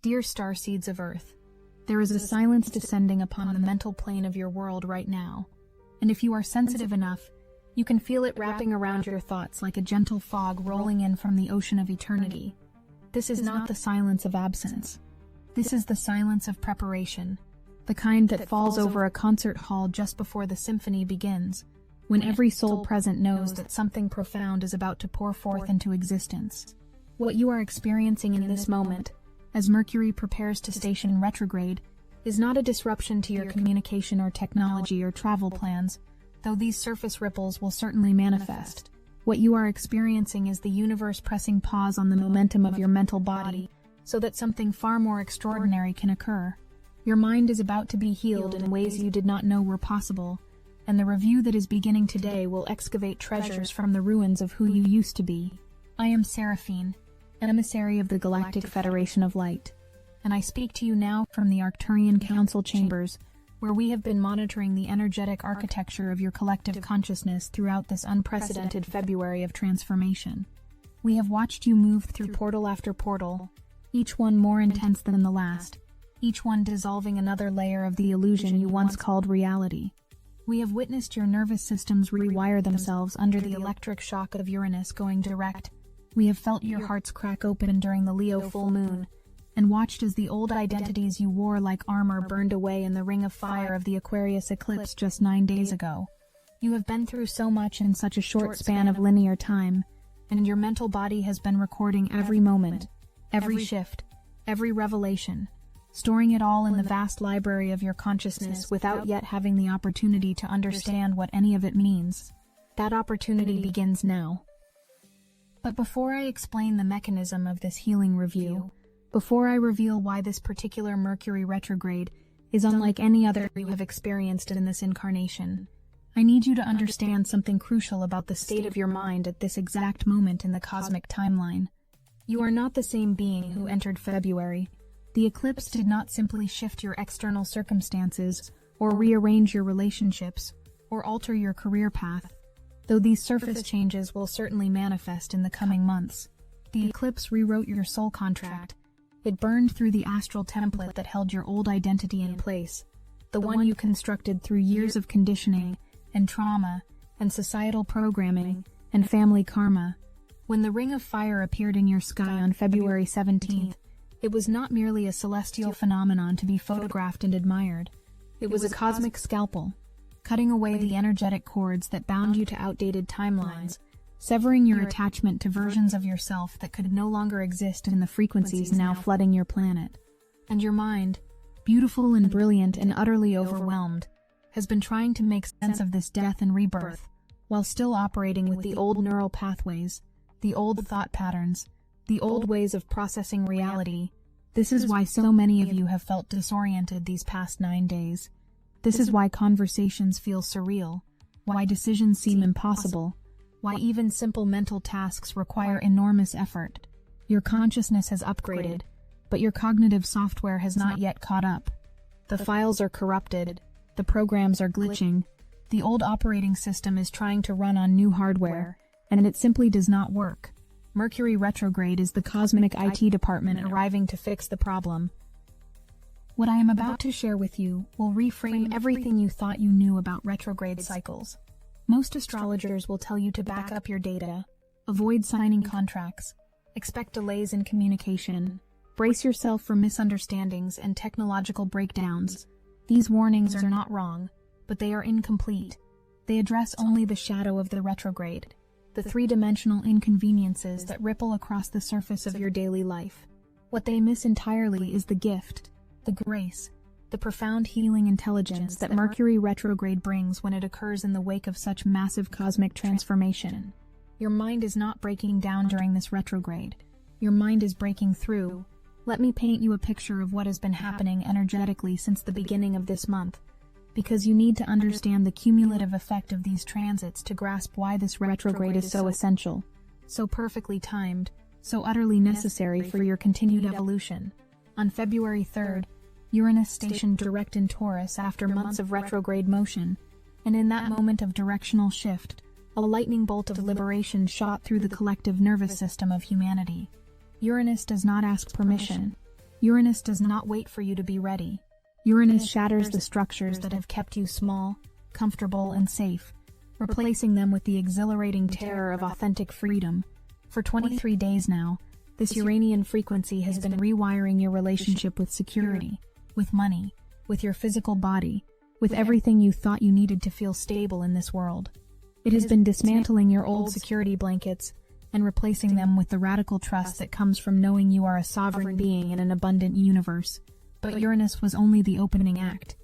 Dear starseeds of Earth, there is a silence descending upon the mental plane of your world right now, and if you are sensitive enough, you can feel it wrapping around your thoughts like a gentle fog rolling in from the ocean of eternity. This is not the silence of absence. This is the silence of preparation, the kind that falls over a concert hall just before the symphony begins, when every soul present knows that something profound is about to pour forth into existence. What you are experiencing in this moment, as Mercury prepares to station retrograde, is not a disruption to your communication or technology or travel plans, though these surface ripples will certainly manifest. What you are experiencing is the universe pressing pause on the momentum of your mental body so that something far more extraordinary can occur. Your mind is about to be healed in ways you did not know were possible, and the review that is beginning today will excavate treasures from the ruins of who you used to be. I am Seraphine, an emissary of the Galactic Federation of Light, and I speak to you now from the Arcturian Council chambers, where we have been monitoring the energetic architecture of your collective consciousness throughout this unprecedented February of transformation. We have watched you move through portal after portal, each one more intense than the last, each one dissolving another layer of the illusion you once called reality. We have witnessed your nervous systems rewire themselves under the electric shock of Uranus going direct. We have felt your hearts crack open during the Leo full moon, and watched as the old identities you wore like armor burned away in the ring of fire of the Aquarius eclipse just 9 days ago. You have been through so much in such a short span of linear time, and your mental body has been recording every moment, every shift, every revelation, storing it all in the vast library of your consciousness without yet having the opportunity to understand what any of it means. That opportunity begins now. But before I explain the mechanism of this healing review, before I reveal why this particular Mercury retrograde is unlike any other you have experienced in this incarnation, I need you to understand something crucial about the state of your mind at this exact moment in the cosmic timeline. You are not the same being who entered February. The eclipse did not simply shift your external circumstances, or rearrange your relationships, or alter your career path, though these surface changes will certainly manifest in the coming months. The eclipse rewrote your soul contract. It burned through the astral template that held your old identity in place, the one you constructed through years of conditioning, and trauma, and societal programming, and family karma. When the Ring of Fire appeared in your sky on February 17th, it was not merely a celestial phenomenon to be photographed and admired. It was a cosmic scalpel, cutting away the energetic cords that bound you to outdated timelines, severing your attachment to versions of yourself that could no longer exist in the frequencies now flooding your planet. And your mind, beautiful and brilliant and utterly overwhelmed, has been trying to make sense of this death and rebirth, while still operating with the old neural pathways, the old thought patterns, the old ways of processing reality. This is why so many of you have felt disoriented these past 9 days. This is why conversations feel surreal, why decisions seem impossible, why even simple mental tasks require enormous effort. Your consciousness has upgraded, but your cognitive software has not yet caught up. The files are corrupted, the programs are glitching, the old operating system is trying to run on new hardware, and it simply does not work. Mercury retrograde is the cosmic IT department arriving to fix the problem. What I am about to share with you will reframe everything you thought you knew about retrograde cycles. Most astrologers will tell you to back up your data, avoid signing contracts, expect delays in communication, brace yourself for misunderstandings and technological breakdowns. These warnings are not wrong, but they are incomplete. They address only the shadow of the retrograde, the three-dimensional inconveniences that ripple across the surface of your daily life. What they miss entirely is the gift, the grace, the profound healing intelligence that Mercury retrograde brings when it occurs in the wake of such massive cosmic transformation. Your mind is not breaking down during this retrograde. Your mind is breaking through. Let me paint you a picture of what has been happening energetically since the beginning of this month, because you need to understand the cumulative effect of these transits to grasp why this retrograde is so essential, so perfectly timed, so utterly necessary for your continued evolution. On February 3rd, Uranus stationed direct in Taurus after months of retrograde motion, and in that moment of directional shift, a lightning bolt of liberation shot through the collective nervous system of humanity. Uranus does not ask permission. Uranus does not wait for you to be ready. Uranus shatters the structures that have kept you small, comfortable, and safe, replacing them with the exhilarating terror of authentic freedom. For 23 days now, this Uranian frequency has been rewiring your relationship with security, with money, with your physical body, with everything you thought you needed to feel stable in this world. It has been dismantling your old security blankets and replacing them with the radical trust that comes from knowing you are a sovereign being in an abundant universe. But Uranus was only the opening act.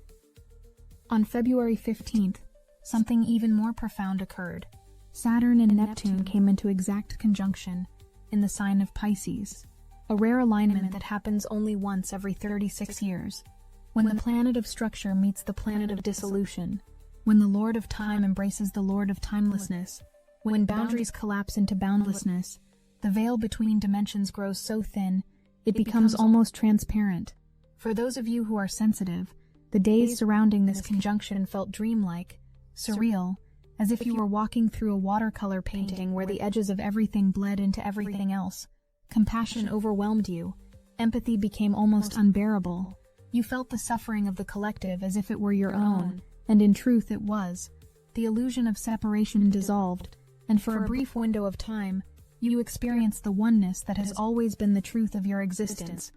On February 15th, something even more profound occurred. Saturn and Neptune came into exact conjunction in the sign of Pisces, a rare alignment that happens only once every 36 years. When the planet of structure meets the planet of dissolution, when the Lord of Time embraces the Lord of Timelessness, when boundaries collapse into boundlessness, the veil between dimensions grows so thin, it becomes almost transparent. For those of you who are sensitive, the days surrounding this conjunction felt dreamlike, surreal, as if you were walking through a watercolor painting where the edges of everything bled into everything else. Compassion overwhelmed you. Empathy became almost unbearable. You felt the suffering of the collective as if it were your own, and in truth it was. The illusion of separation dissolved, and for a brief window of time, you experienced the oneness that has always been the truth of your existence.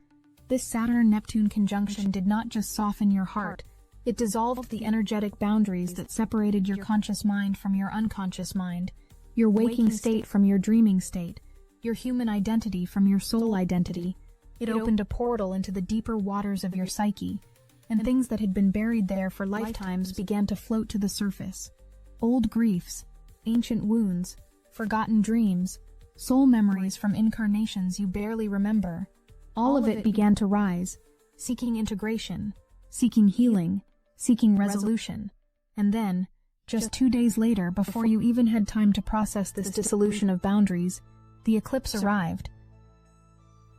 This Saturn-Neptune conjunction did not just soften your heart, it dissolved the energetic boundaries that separated your conscious mind from your unconscious mind, your waking state from your dreaming state, your human identity from your soul identity. It opened a portal into the deeper waters of your psyche, and things that had been buried there for lifetimes began to float to the surface. Old griefs, ancient wounds, forgotten dreams, soul memories from incarnations you barely remember. All of it began to rise, seeking integration, seeking healing, seeking resolution. And then, just 2 days later, before you even had time to process this dissolution of boundaries, the eclipse arrived.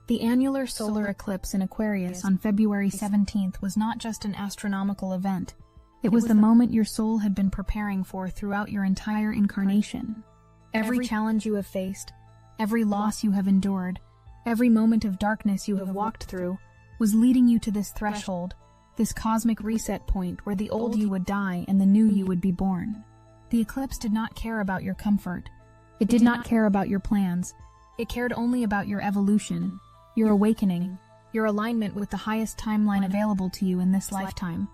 The annular solar eclipse in Aquarius on February 17th was not just an astronomical event. It was the moment your soul had been preparing for throughout your entire incarnation. Every challenge you have faced, every loss you have endured, every moment of darkness you have walked through, was leading you to this threshold, this cosmic reset point where the old you would die and the new you would be born. The eclipse did not care about your comfort. It did not care about your plans. It cared only about your evolution, your awakening, your alignment with the highest timeline available to you in this lifetime.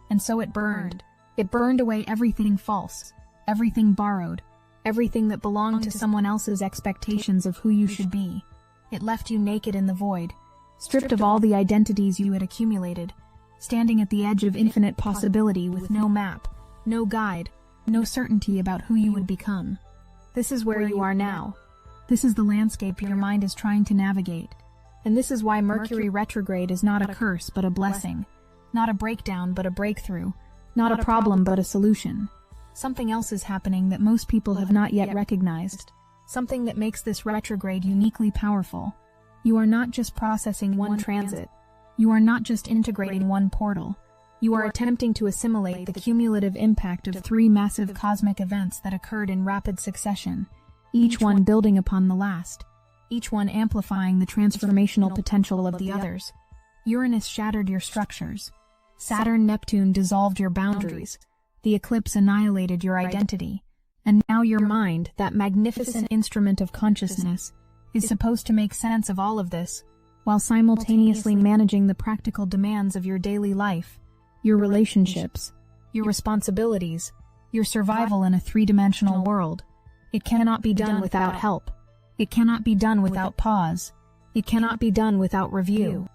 And so it burned. It burned away everything false, everything borrowed, everything that belonged to someone else's expectations of who you should be. It left you naked in the void, stripped of all the identities you had accumulated, standing at the edge of infinite possibility with no map, no guide, no certainty about who you would become. This is where you are now. This is the landscape your mind is trying to navigate. And this is why Mercury retrograde is not a curse but a blessing. Not a breakdown but a breakthrough. Not a problem but a solution. Something else is happening that most people have not yet recognized. Something that makes this retrograde uniquely powerful. You are not just processing one transit. You are not just integrating one portal. You are attempting to assimilate the cumulative impact of 3 massive cosmic events that occurred in rapid succession, each one building upon the last, each one amplifying the transformational potential of the others. Uranus shattered your structures. Saturn-Neptune dissolved your boundaries. The eclipse annihilated your identity. And now your mind, that magnificent instrument of consciousness, is supposed to make sense of all of this, while simultaneously managing the practical demands of your daily life, your relationships, your responsibilities, your survival in a 3-dimensional world. It cannot be done without help. It cannot be done without pause. It cannot be done without review.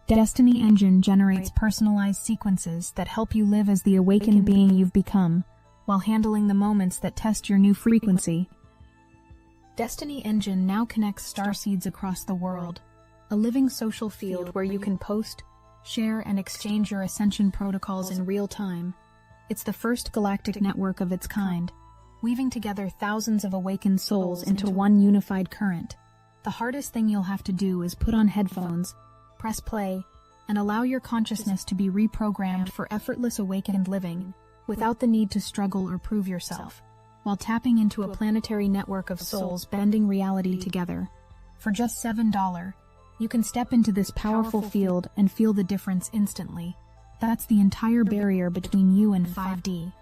Destiny Engine generates personalized sequences that help you live as the awakened being you've become, while handling the moments that test your new frequency. Destiny Engine now connects starseeds across the world, a living social field where you can post, share, and exchange your ascension protocols in real time. It's the first galactic network of its kind, weaving together thousands of awakened souls into one unified current. The hardest thing you'll have to do is put on headphones, press play, and allow your consciousness to be reprogrammed for effortless awakened living, without the need to struggle or prove yourself, while tapping into a planetary network of souls bending reality together. For just $7, You can step into this powerful field and feel the difference instantly. That's the entire barrier between you and 5D.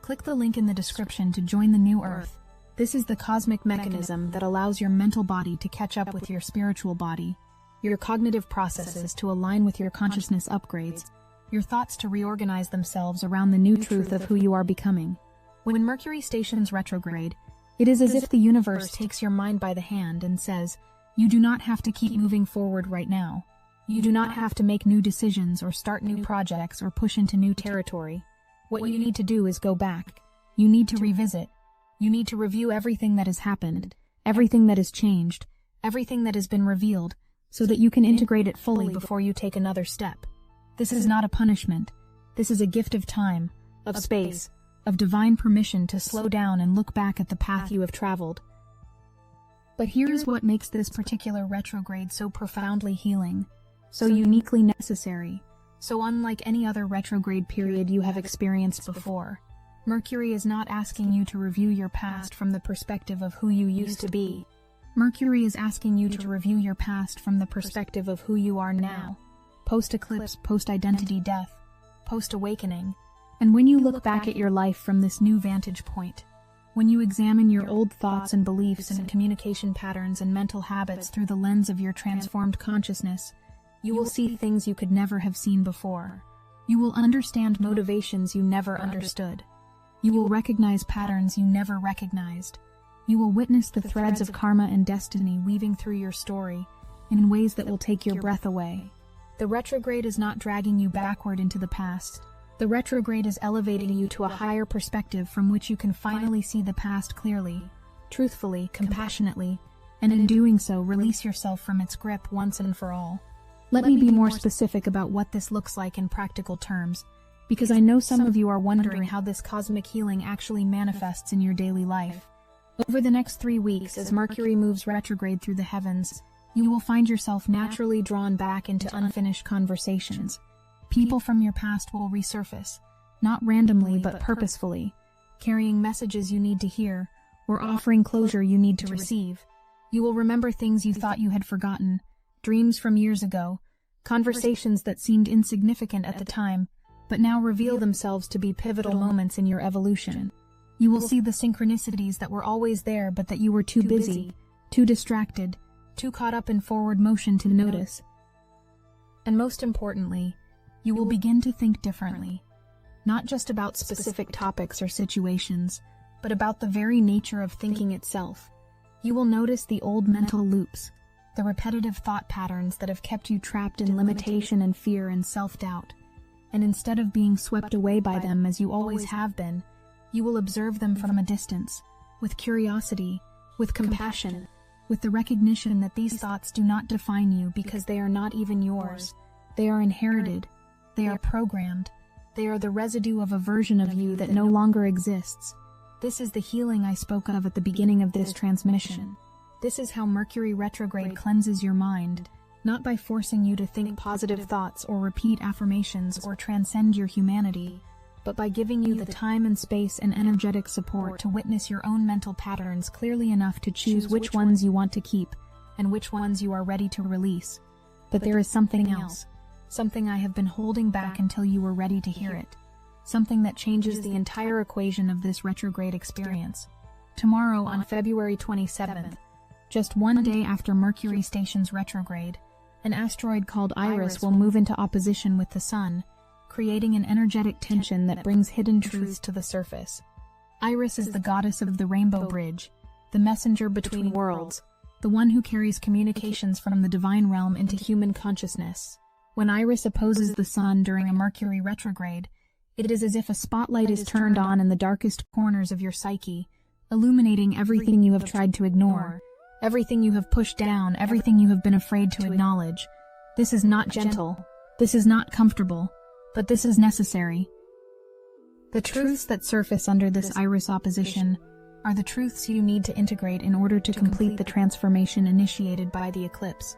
Click the link in the description to join the new Earth. This is the cosmic mechanism that allows your mental body to catch up with your spiritual body, your cognitive processes to align with your consciousness upgrades, your thoughts to reorganize themselves around the new truth of who you are becoming. When Mercury stations retrograde, it is as if the universe takes your mind by the hand and says, you do not have to keep moving forward right now. You do not have to make new decisions or start new projects or push into new territory. What you need to do is go back. You need to revisit. You need to review everything that has happened, everything that has changed, everything that has been revealed, so that you can integrate it fully before you take another step. This is not a punishment. This is a gift of time, of space, of divine permission to slow down and look back at the path you have traveled. But here's what makes this particular retrograde so profoundly healing, so uniquely necessary, so unlike any other retrograde period you have experienced before. Mercury is not asking you to review your past from the perspective of who you used to be. Mercury is asking you to review your past from the perspective of who you are now. Post-eclipse, post-identity death, post-awakening. And when you look back at your life from this new vantage point, when you examine your old thoughts and beliefs and communication patterns and mental habits through the lens of your transformed consciousness, you will see things you could never have seen before. You will understand motivations you never understood. You will recognize patterns you never recognized. You will witness the threads of karma and destiny weaving through your story in ways that will take your breath away. The retrograde is not dragging you backward into the past. The retrograde is elevating you to a higher perspective from which you can finally see the past clearly, truthfully, compassionately, and in doing so, release yourself from its grip once and for all. Let me be more specific about what this looks like in practical terms, because I know some of you are wondering how this cosmic healing actually manifests in your daily life. Over the next 3 weeks, as Mercury moves retrograde through the heavens, you will find yourself naturally drawn back into unfinished conversations. People from your past will resurface, not randomly but purposefully, carrying messages you need to hear, or offering closure you need to receive. You will remember things you thought you had forgotten, dreams from years ago, conversations that seemed insignificant at the time, but now reveal themselves to be pivotal moments in your evolution. You will see the synchronicities that were always there but that you were too busy, too distracted, too caught up in forward motion to notice. And most importantly, you will begin to think differently, not just about specific topics or situations, but about the very nature of thinking itself. You will notice the old mental loops, the repetitive thought patterns that have kept you trapped in limitation and fear and self-doubt. And instead of being swept away by them as you always have been, you will observe them from a distance, with curiosity, with compassion, with the recognition that these thoughts do not define you because they are not even yours. They are inherited. They are programmed. They are the residue of a version of you that no longer exists. This is the healing I spoke of at the beginning of this transmission. This is how Mercury retrograde cleanses your mind, not by forcing you to think positive thoughts or repeat affirmations or transcend your humanity, but by giving you the time and space and energetic support to witness your own mental patterns clearly enough to choose which ones you want to keep and which ones you are ready to release. But there is something else. Something I have been holding back until you were ready to hear it. Something that changes the entire equation of this retrograde experience. Tomorrow, on February 27th, just 1 day after Mercury stations retrograde, an asteroid called Iris will move into opposition with the Sun, creating an energetic tension that brings hidden truths to the surface. Iris is the goddess of the Rainbow Bridge, the messenger between worlds, the one who carries communications from the divine realm into human consciousness. When Iris opposes the Sun during a Mercury retrograde, it is as if a spotlight is turned on in the darkest corners of your psyche, illuminating everything you have tried to ignore, everything you have pushed down, everything you have been afraid to acknowledge. This is not gentle. This is not comfortable. But this is necessary. The truths that surface under this Iris opposition are the truths you need to integrate in order to complete the transformation initiated by the eclipse.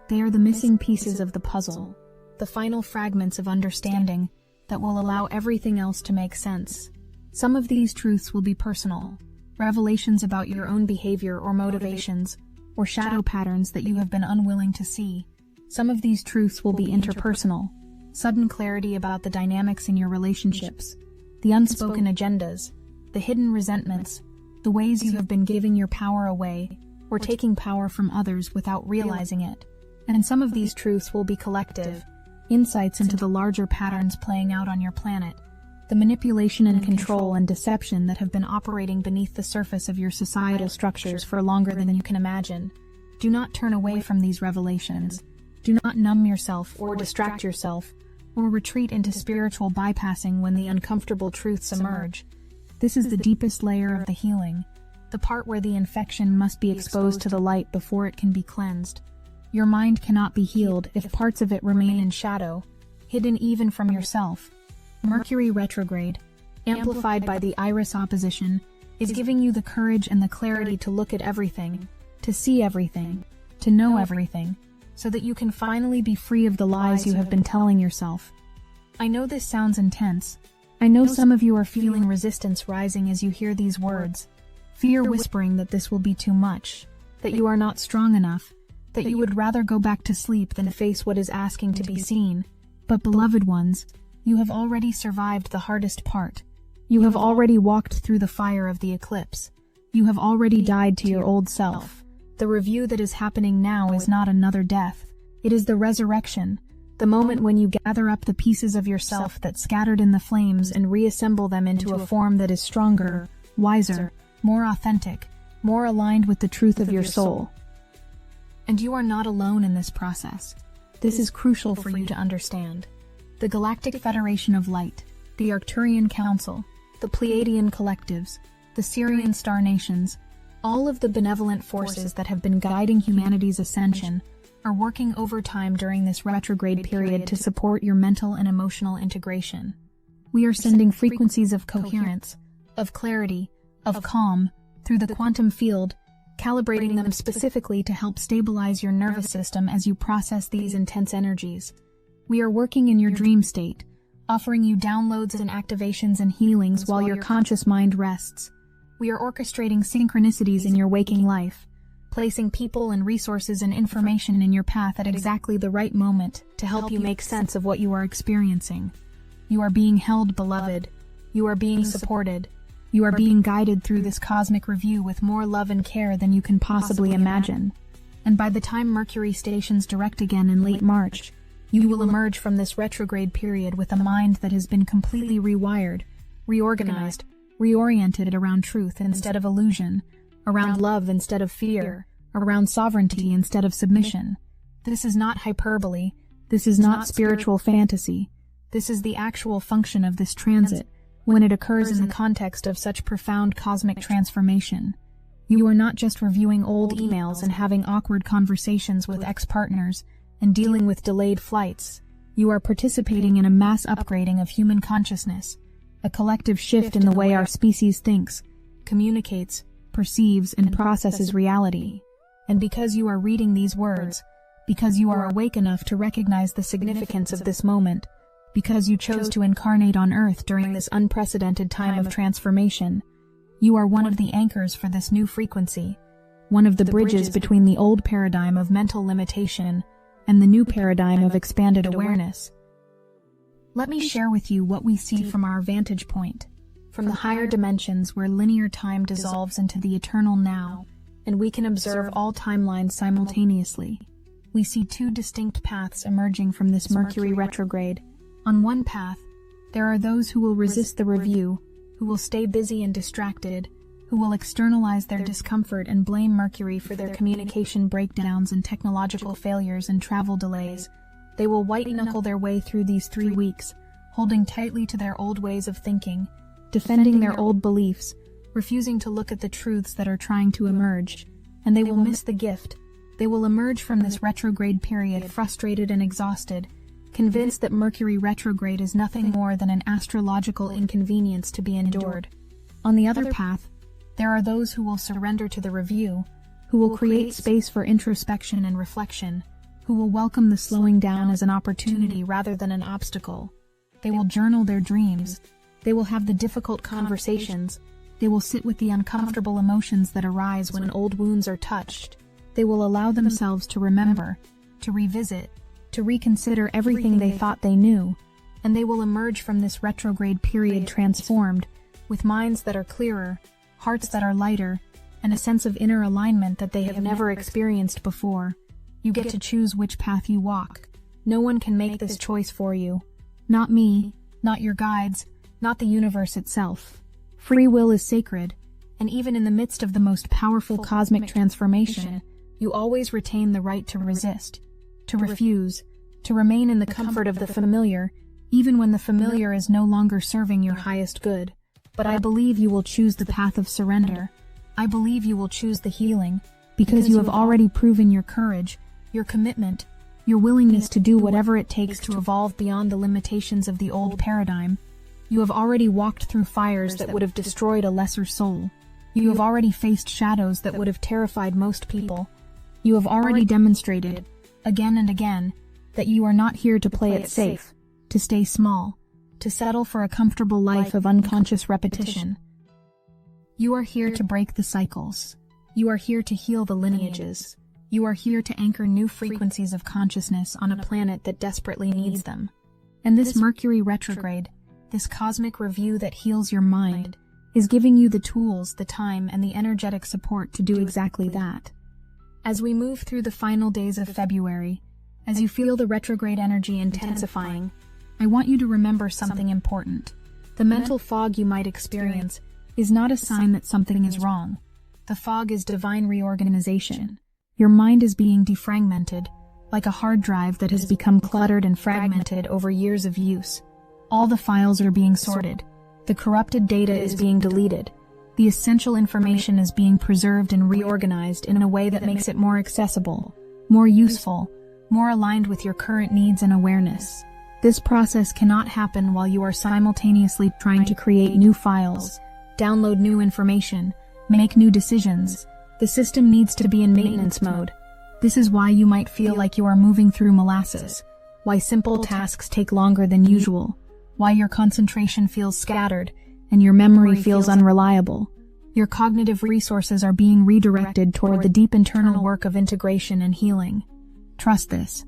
They are the missing pieces of the puzzle, the final fragments of understanding that will allow everything else to make sense. Some of these truths will be personal, revelations about your own behavior or motivations, or shadow patterns that you have been unwilling to see. Some of these truths will be interpersonal, sudden clarity about the dynamics in your relationships, the unspoken agendas, the hidden resentments, the ways you have been giving your power away or taking power from others without realizing it. And some of these truths will be collective, insights into the larger patterns playing out on your planet, the manipulation and control and deception that have been operating beneath the surface of your societal structures for longer than you can imagine. Do not turn away from these revelations. Do not numb yourself or distract yourself, or retreat into spiritual bypassing when the uncomfortable truths emerge. This is the deepest layer of the healing, the part where the infection must be exposed to the light before it can be cleansed. Your mind cannot be healed if parts of it remain in shadow, hidden even from yourself. Mercury retrograde, amplified by the Iris opposition, is giving you the courage and the clarity to look at everything, to see everything, to know everything, so that you can finally be free of the lies you have been telling yourself. I know this sounds intense. I know some of you are feeling resistance rising as you hear these words, fear whispering that this will be too much, that you are not strong enough, that you would rather go back to sleep than face what is asking to be seen. But beloved ones, you have already survived the hardest part. You have already walked through the fire of the eclipse. You have already died to your old self. The review that is happening now is not another death. It is the resurrection, the moment when you gather up the pieces of yourself that scattered in the flames and reassemble them into a form that is stronger, wiser, more authentic, more aligned with the truth of your soul. And you are not alone in this process. This is crucial for you to understand. The Galactic Federation of Light, the Arcturian Council, the Pleiadian Collectives, the Syrian Star Nations, all of the benevolent forces that have been guiding humanity's ascension are working overtime during this retrograde period to support your mental and emotional integration. We are sending frequencies of coherence, of clarity, of calm, through the quantum field, calibrating them specifically to help stabilize your nervous system as you process these intense energies. We are working in your dream state, offering you downloads and activations and healings while your conscious mind rests. We are orchestrating synchronicities in your waking life, placing people and resources and information in your path at exactly the right moment to help you make sense of what you are experiencing. You are being held, beloved. You are being supported. You are being guided through this cosmic review with more love and care than you can possibly imagine. And by the time Mercury stations direct again in late March, you will emerge from this retrograde period with a mind that has been completely rewired, reorganized, reoriented around truth instead of illusion, around love instead of fear, around sovereignty instead of submission. This is not hyperbole. This is not spiritual fantasy. This is the actual function of this transit when it occurs in the context of such profound cosmic transformation. You are not just reviewing old emails and having awkward conversations with ex-partners and dealing with delayed flights. You are participating in a mass upgrading of human consciousness, a collective shift in the way our species thinks, communicates, perceives, and processes reality. And because you are reading these words, because you are awake enough to recognize the significance of this moment, because you chose to incarnate on Earth during this unprecedented time of transformation, you are one of the anchors for this new frequency, one of the bridges between the old paradigm of mental limitation and the new paradigm of expanded awareness. Let me share with you what we see from our vantage point, from the higher dimensions where linear time dissolves into the eternal now, and we can observe all timelines simultaneously. We see two distinct paths emerging from this Mercury retrograde. On one path, there are those who will resist the review, who will stay busy and distracted, who will externalize their discomfort and blame Mercury for their communication breakdowns and technological failures and travel delays. They will white-knuckle their way through these 3 weeks, holding tightly to their old ways of thinking, defending their old beliefs, refusing to look at the truths that are trying to emerge, and they will miss the gift. They will emerge from this retrograde period frustrated and exhausted, convinced that Mercury retrograde is nothing more than an astrological inconvenience to be endured. On the other path, there are those who will surrender to the review, who will create space for introspection and reflection, who will welcome the slowing down as an opportunity rather than an obstacle. They will journal their dreams. They will have the difficult conversations. They will sit with the uncomfortable emotions that arise when old wounds are touched. They will allow themselves to remember, to revisit, to reconsider everything they thought they knew, and they will emerge from this retrograde period transformed, with minds that are clearer, hearts that are lighter, and a sense of inner alignment that they have never experienced before. You get to choose which path you walk. No one can make this choice for you. Not me, not your guides, not the universe itself. Free will is sacred, and even in the midst of the most powerful cosmic transformation, you always retain the right to resist, to refuse, to remain in the comfort of the familiar, even when the familiar is no longer serving your highest good. But I believe you will choose the path of surrender. I believe you will choose the healing, because you have already proven your courage, your commitment, your willingness to do whatever it takes to evolve beyond the limitations of the old paradigm. You have already walked through fires that would have destroyed a lesser soul. You have already faced shadows that would have terrified most people. You have already demonstrated, again and again, that you are not here to play it safe, to stay small, to settle for a comfortable life of unconscious repetition. You are here to break the cycles. You are here to heal the lineages. You are here to anchor new frequencies of consciousness on a planet that desperately needs them. And this Mercury retrograde, this cosmic review that heals your mind, is giving you the tools, the time, and the energetic support to do exactly that. As we move through the final days of February, as you feel the retrograde energy intensifying, I want you to remember something important. The mental fog you might experience is not a sign that something is wrong. The fog is divine reorganization. Your mind is being defragmented, like a hard drive that has become cluttered and fragmented over years of use. All the files are being sorted. The corrupted data is being deleted. The essential information is being preserved and reorganized in a way that makes it more accessible, more useful, more aligned with your current needs and awareness. This process cannot happen while you are simultaneously trying to create new files, download new information, make new decisions. The system needs to be in maintenance mode. This is why you might feel like you are moving through molasses, why simple tasks take longer than usual, why your concentration feels scattered and your memory feels unreliable. Your cognitive resources are being redirected toward the deep internal work of integration and healing. Trust this.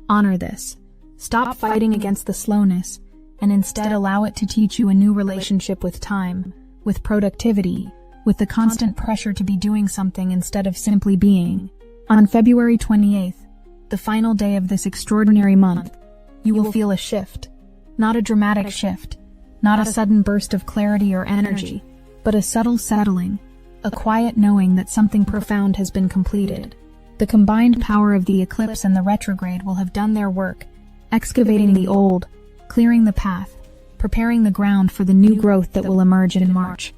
Honor this. Stop fighting against the slowness, and instead allow it to teach you a new relationship with time, with productivity, with the constant pressure to be doing something instead of simply being. On February 28th, the final day of this extraordinary month, you will feel a shift. Not a dramatic shift, not a sudden burst of clarity or energy, but a subtle settling, a quiet knowing that something profound has been completed. The combined power of the eclipse and the retrograde will have done their work, excavating the old, clearing the path, preparing the ground for the new growth that will emerge in March.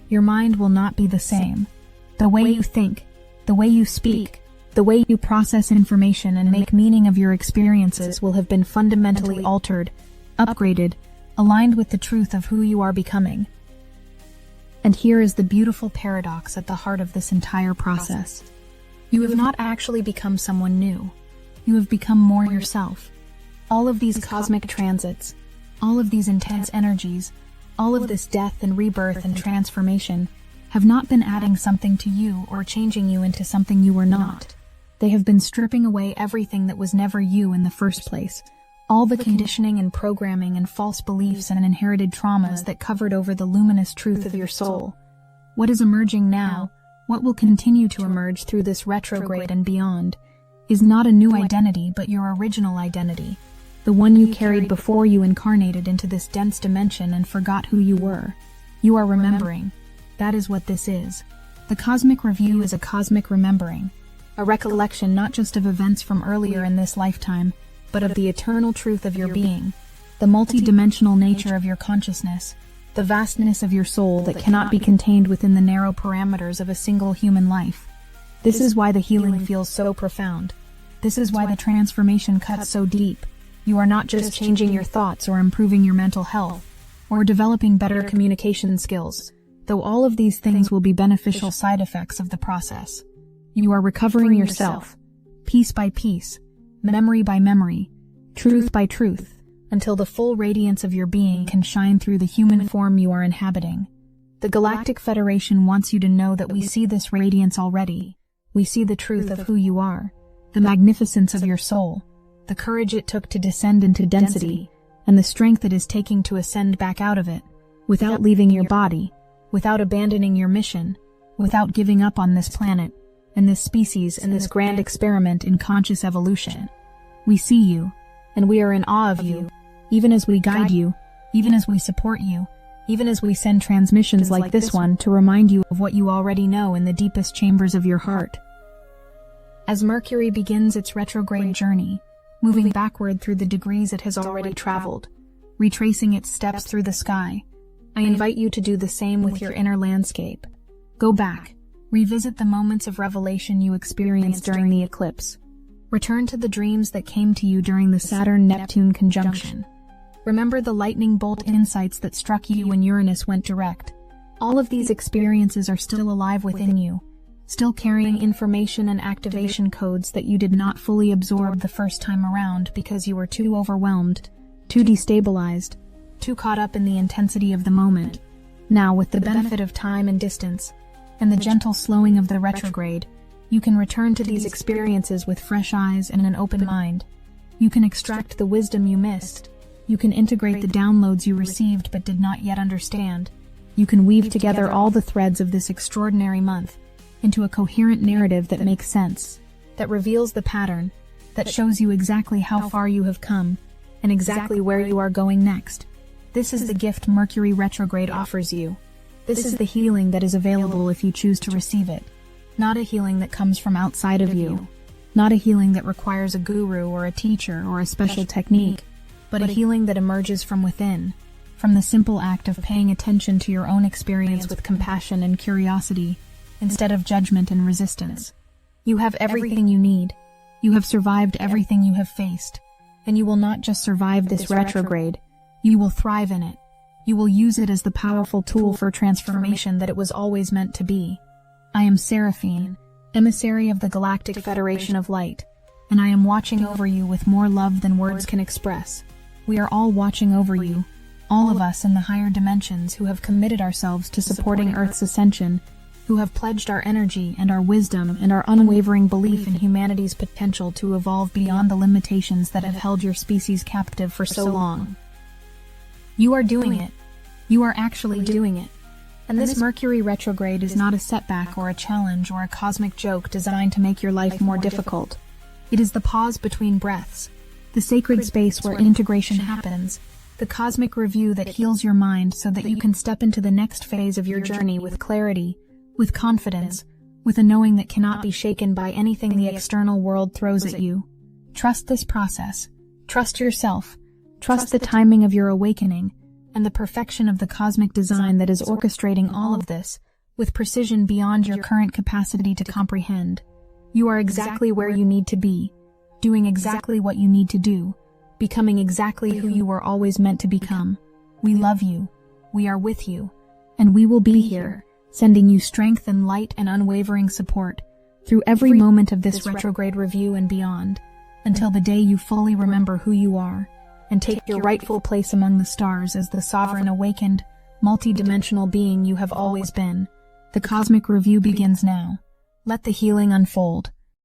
Your mind will not be the same. The way you think, the way you speak, the way you process information and make meaning of your experiences will have been fundamentally altered, upgraded, aligned with the truth of who you are becoming. And here is the beautiful paradox at the heart of this entire process. You have not actually become someone new. You have become more yourself. All of these cosmic transits, all of these intense energies, all of this death and rebirth and transformation have not been adding something to you or changing you into something you were not. They have been stripping away everything that was never you in the first place, all the conditioning and programming and false beliefs and inherited traumas that covered over the luminous truth of your soul. What is emerging now, what will continue to emerge through this retrograde and beyond, is not a new identity but your original identity, the one you carried before you incarnated into this dense dimension and forgot who you were. You are remembering. That is what this is. The cosmic review is a cosmic remembering, a recollection not just of events from earlier in this lifetime, but of the eternal truth of your being, the multi-dimensional nature of your consciousness, the vastness of your soul that cannot be contained within the narrow parameters of a single human life. This is why the healing feels so profound. This is why the transformation cuts so deep. You are not just changing your thoughts or improving your mental health, or developing better communication skills, though all of these things will be beneficial side effects of the process. You are recovering yourself, piece by piece, memory by memory, truth by truth, until the full radiance of your being can shine through the human form you are inhabiting. The Galactic Federation wants you to know that we see this radiance already. We see the truth of who you are. the magnificence of your soul, the courage it took to descend into density, and the strength it is taking to ascend back out of it, without leaving your body, without abandoning your mission, without giving up on this planet, and this species and this grand experiment in conscious evolution. We see you, and we are in awe of you, even as we guide you, even as we support you, even as we send transmissions like this one to remind you of what you already know in the deepest chambers of your heart. As Mercury begins its retrograde journey, moving backward through the degrees it has already traveled, retracing its steps through the sky, I invite you to do the same with your inner landscape. Go back, revisit the moments of revelation you experienced during the eclipse. Return to the dreams that came to you during the Saturn-Neptune conjunction. Remember the lightning bolt insights that struck you when Uranus went direct. All of these experiences are still alive within you, still carrying information and activation codes that you did not fully absorb the first time around because you were too overwhelmed, too destabilized, too caught up in the intensity of the moment. Now, with the benefit of time and distance, and the gentle slowing of the retrograde, you can return to these experiences with fresh eyes and an open mind. You can extract the wisdom you missed. You can integrate the downloads you received but did not yet understand. You can weave together all the threads of this extraordinary month into a coherent narrative that makes sense, that reveals the pattern, that shows you exactly how far you have come, and exactly where you are going next. This is the gift Mercury retrograde offers you. This is the healing that is available if you choose to receive it. Not a healing that comes from outside of you. Not a healing that requires a guru or a teacher or a special technique, but a healing that emerges from within, from the simple act of paying attention to your own experience with compassion and curiosity, instead of judgment and resistance. You have everything you need. You have survived everything you have faced. And you will not just survive this retrograde, you will thrive in it. You will use it as the powerful tool for transformation that it was always meant to be. I am Seraphine, emissary of the Galactic Federation of Light, and I am watching over you with more love than words can express. We are all watching over you, all of us in the higher dimensions who have committed ourselves to supporting Earth's ascension, who have pledged our energy and our wisdom and our unwavering belief in humanity's potential to evolve beyond the limitations that have held your species captive for so long. You are doing it. You are actually doing it. And this Mercury retrograde is not a setback or a challenge or a cosmic joke designed to make your life more difficult. It is the pause between breaths, the sacred space where integration happens, the cosmic review that heals your mind so that you can step into the next phase of your journey with clarity, with confidence, with a knowing that cannot be shaken by anything the external world throws at you. Trust this process. Trust yourself. Trust the timing of your awakening and the perfection of the cosmic design that is orchestrating all of this with precision beyond your current capacity to comprehend. You are exactly where you need to be, doing exactly what you need to do, becoming exactly who you were always meant to become. We love you. We are with you. And we will be here, sending you strength and light and unwavering support through every moment of this retrograde review and beyond, until the day you fully remember who you are and take your rightful place among the stars as the sovereign awakened, multi-dimensional being you have always been. The cosmic review begins now. Let the healing unfold.